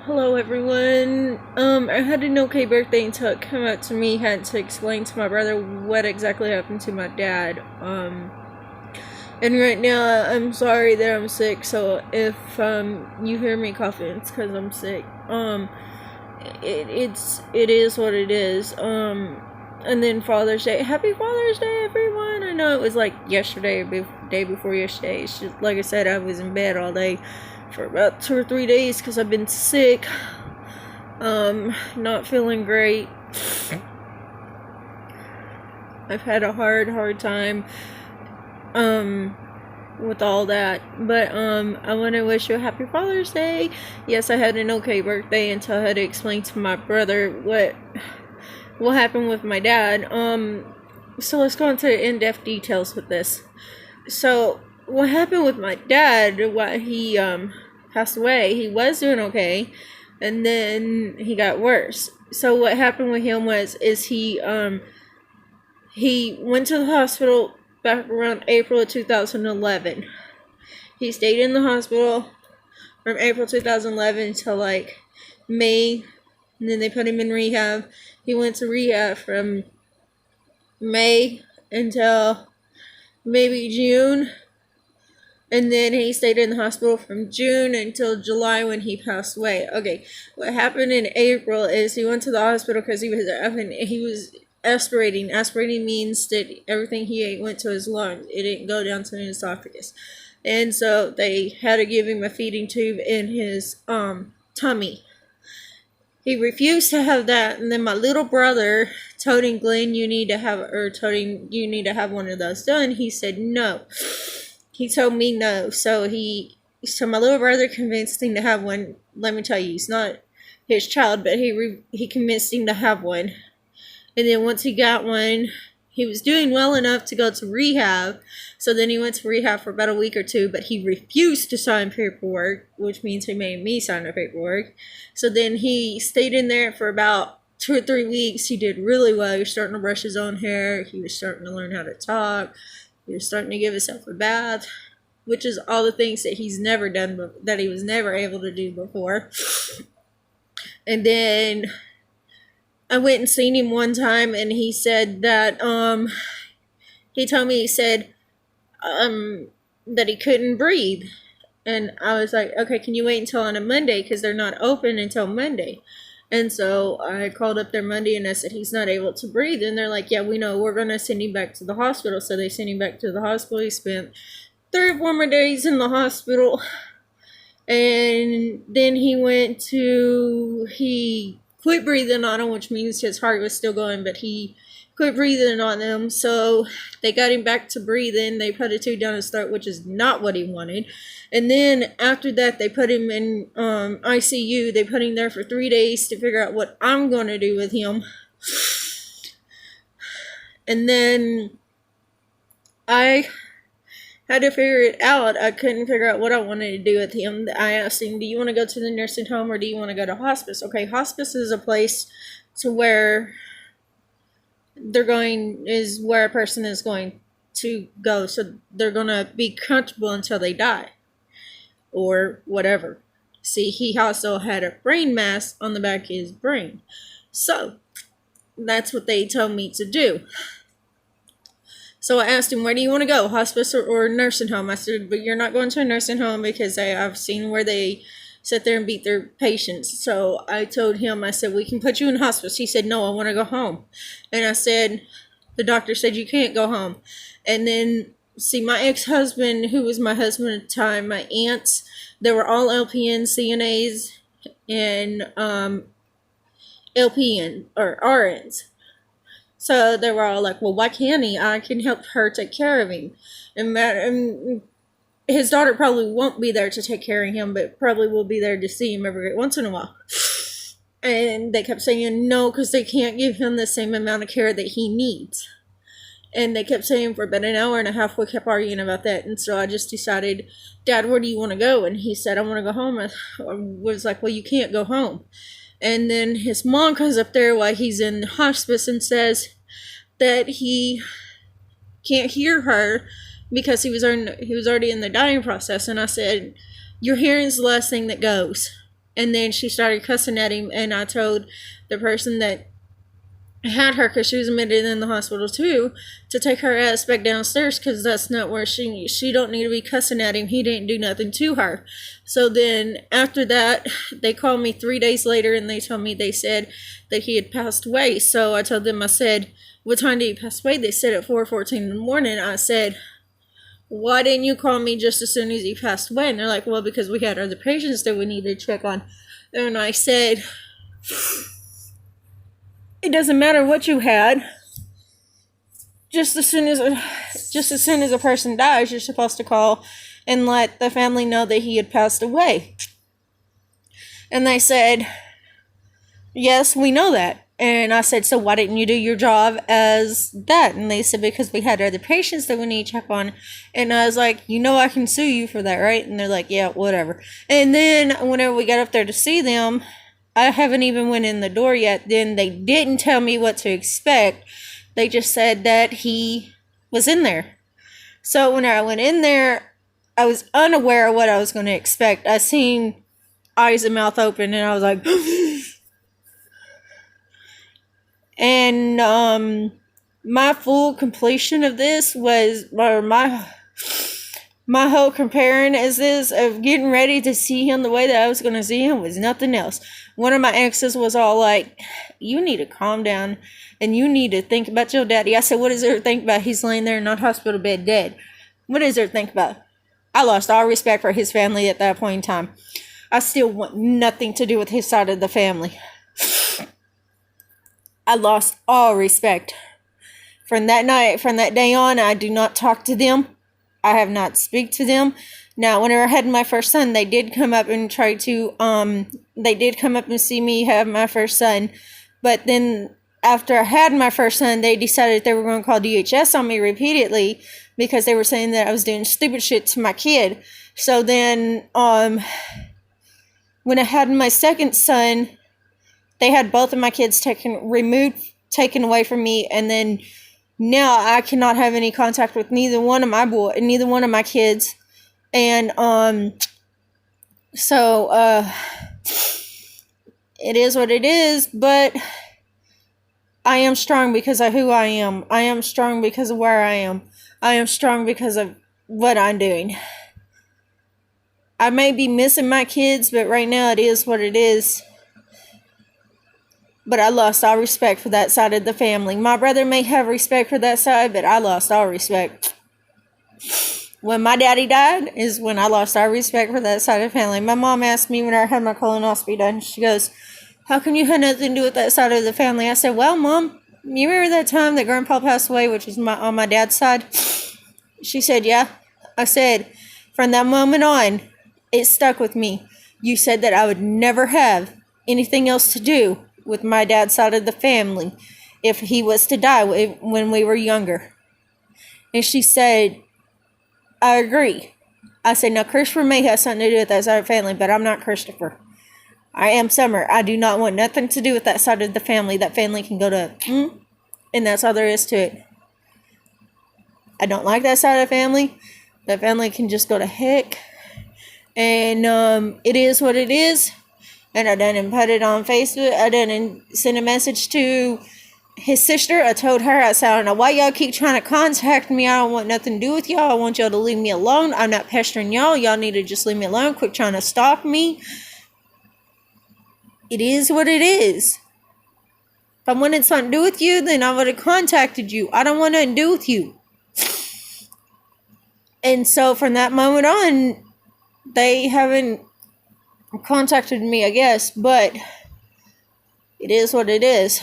Hello everyone. I had an okay birthday until it came out to me. Had to explain to my brother what exactly happened to my dad. And right now I'm sorry that I'm sick. So if you hear me coughing, it's because I'm sick. It is what it is. And then Father's Day. Happy Father's Day, everyone. I know it was like yesterday or day before yesterday. It's just like I said, I was in bed all day for about 2 or 3 days because I've been sick. Not feeling great. I've had a hard time with all that. But I want to wish you a happy Father's Day. Yes, I had an okay birthday until I had to explain to my brother what happened with my dad. So let's go into in-depth details with this. So what happened with my dad, what he passed away, he was doing okay, and then he got worse. So what happened with him is he went to the hospital back around April of 2011. He stayed in the hospital from April 2011 until like May, and then they put him in rehab. He went to rehab from May until maybe June, and then he stayed in the hospital from June until July when he passed away. Okay, what happened in April is he went to the hospital because he was aspirating. Aspirating means that everything he ate went to his lungs. It didn't go down to his esophagus. And so they had to give him a feeding tube in his tummy. He refused to have that, and then my little brother told him, Glenn, you need to have one of those done. He said no. He told me no. So my little brother convinced him to have one. Let me tell you, he's not his child, but he convinced him to have one. And then once he got one, he was doing well enough to go to rehab. So then he went to rehab for about a week or two, but he refused to sign paperwork, which means he made me sign the paperwork. So then he stayed in there for about 2 or 3 weeks. He did really well. He was starting to brush his own hair. He was starting to learn how to talk. He was starting to give himself a bath, which is all the things that he's never done, that he was never able to do before. And then I went and seen him one time, and he said that, he told me, that he couldn't breathe. And I was like, okay, can you wait until on a Monday? Because they're not open until Monday. And so I called up there Monday and I said, he's not able to breathe. And they're like, yeah, we know, we're going to send him back to the hospital. So they sent him back to the hospital. He spent 3 or 4 more days in the hospital. And then he quit breathing on him, which means his heart was still going, but he quit breathing on him. So they got him back to breathing. They put a tube down his throat, which is not what he wanted. And then after that, they put him in ICU. They put him there for 3 days to figure out what I'm going to do with him. And then I had to figure it out. I couldn't figure out what I wanted to do with him. I asked him, do you want to go to the nursing home or do you want to go to hospice? Okay, hospice is a place to where is where a person is going to go. So they're going to be comfortable until they die or whatever. See, he also had a brain mass on the back of his brain. So that's what they told me to do. So I asked him, where do you want to go, hospice or nursing home? I said, but you're not going to a nursing home because I've seen where they sit there and beat their patients. So I told him, I said, we can put you in hospice. He said, no, I want to go home. And I said, the doctor said you can't go home. And then, see, my ex-husband, who was my husband at the time, my aunts, they were all LPNs, CNAs, and LPN, or RNs. So they were all like, well, why can't he? I can help her take care of him. And his daughter probably won't be there to take care of him, but probably will be there to see him every once in a while. And they kept saying no, because they can't give him the same amount of care that he needs. And they kept saying for about an hour and a half, we kept arguing about that. And so I just decided, Dad, where do you want to go? And he said, I want to go home. I was like, well, you can't go home. And then his mom comes up there while he's in hospice and says that he can't hear her because he was already in the dying process. And I said, your hearing's the last thing that goes. And then she started cussing at him, and I told the person that had her, because she was admitted in the hospital too, to take her ass back downstairs, because that's not where she don't need to be cussing at him. He didn't do nothing to her. So then after that, they called me 3 days later, and they told me, they said that he had passed away. So I told them, I said, what time did he pass away? They said at 4:14 in the morning. I said, why didn't you call me just as soon as he passed away? And they're like, well, because we had other patients that we needed to check on. And I said, it doesn't matter what you had. Just as soon as a person dies, you're supposed to call and let the family know that he had passed away. And they said, yes, we know that. And I said, so why didn't you do your job as that? And they said, because we had other patients that we need to check on. And I was like, I can sue you for that, right? And they're like, yeah, whatever. And then whenever we got up there to see them, I haven't even went in the door yet. Then they didn't tell me what to expect. They just said that he was in there. So when I went in there, I was unaware of what I was going to expect. I seen eyes and mouth open, and I was like, and my full completion of this was, or my whole comparing as this of getting ready to see him the way that I was going to see him was nothing else. One of my exes was all like, you need to calm down and you need to think about your daddy. I said, what is there to think about? He's laying there in that hospital bed dead. What is there to think about? I lost all respect for his family at that point in time. I still want nothing to do with his side of the family. I lost all respect. From that day on, I do not talk to them. I have not speak to them. Now, whenever I had my first son, they did come up and try to, they did come up and see me have my first son. But then after I had my first son, they decided they were going to call DHS on me repeatedly because they were saying that I was doing stupid shit to my kid. So then, when I had my second son, they had both of my kids taken away from me, and then now I cannot have any contact with neither one of my kids. And so it is what it is, but I am strong because of who I am. I am strong because of where I am. I am strong because of what I'm doing. I may be missing my kids, but right now it is what it is. But I lost all respect for that side of the family. My brother may have respect for that side, but I lost all respect. When my daddy died is when I lost all respect for that side of the family. My mom asked me when I had my colonoscopy done, she goes, how come you had nothing to do with that side of the family? I said, well, Mom, you remember that time that Grandpa passed away, which is on my dad's side? She said, yeah. I said, from that moment on, it stuck with me. You said that I would never have anything else to do with my dad's side of the family if he was to die when we were younger. And she said, I agree. I said, now Christopher may have something to do with that side of the family, but I'm not Christopher. I am Summer. I do not want nothing to do with that side of the family. That family can go to, and that's all there is to it. I don't like that side of the family. That family can just go to heck. And it is what it is. And I done put it on Facebook. I done sent a message to his sister. I told her, I said, I don't know why y'all keep trying to contact me. I don't want nothing to do with y'all. I want y'all to leave me alone. I'm not pestering y'all. Y'all need to just leave me alone. Quit trying to stalk me. It is what it is. If I wanted something to do with you, then I would have contacted you. I don't want nothing to do with you. And so from that moment on, they haven't contacted me, I guess, but it is what it is.